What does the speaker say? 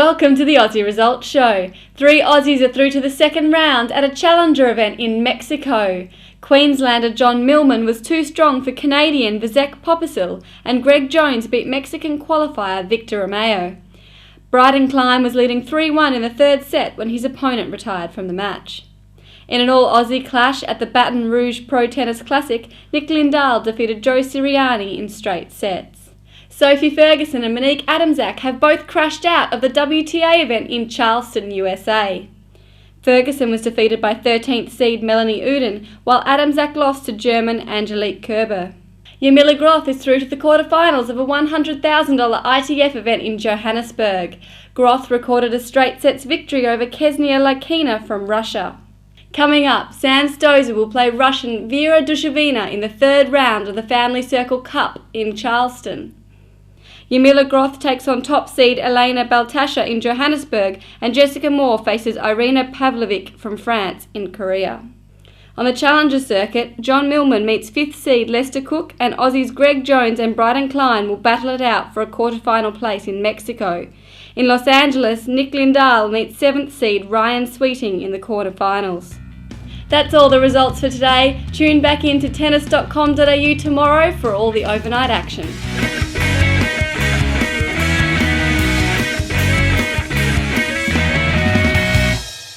Welcome to the Aussie Results Show. 3 Aussies are through to the second round at a Challenger event in Mexico. Queenslander John Millman was too strong for Canadian Vasek Popisil, and Greg Jones beat Mexican qualifier Victor Romeo. Bryden Klein was leading 3-1 in the third set when his opponent retired from the match. In an all-Aussie clash at the Baton Rouge Pro Tennis Classic, Nick Lindahl defeated Joe Sirianni in straight sets. Sophie Ferguson and Monique Adamczak have both crashed out of the WTA event in Charleston, USA. Ferguson was defeated by 13th seed Melanie Uden, while Adamczak lost to German Angelique Kerber. Yamila Groth is through to the quarterfinals of a $100,000 ITF event in Johannesburg. Groth recorded a straight sets victory over Ksenia Lakina from Russia. Coming up, Sam Stosur will play Russian Vera Dushavina in the third round of the Family Circle Cup in Charleston. Yamila Groth takes on top seed Elena Baltasha in Johannesburg, and Jessica Moore faces Irina Pavlovic from France in Korea. On the Challenger circuit, John Millman meets 5th seed Lester Cook, and Aussies Greg Jones and Bryden Klein will battle it out for a quarterfinal place in Mexico. In Los Angeles, Nick Lindahl meets 7th seed Ryan Sweeting in the quarterfinals. That's all the results for today. Tune back in to tennis.com.au tomorrow for all the overnight action.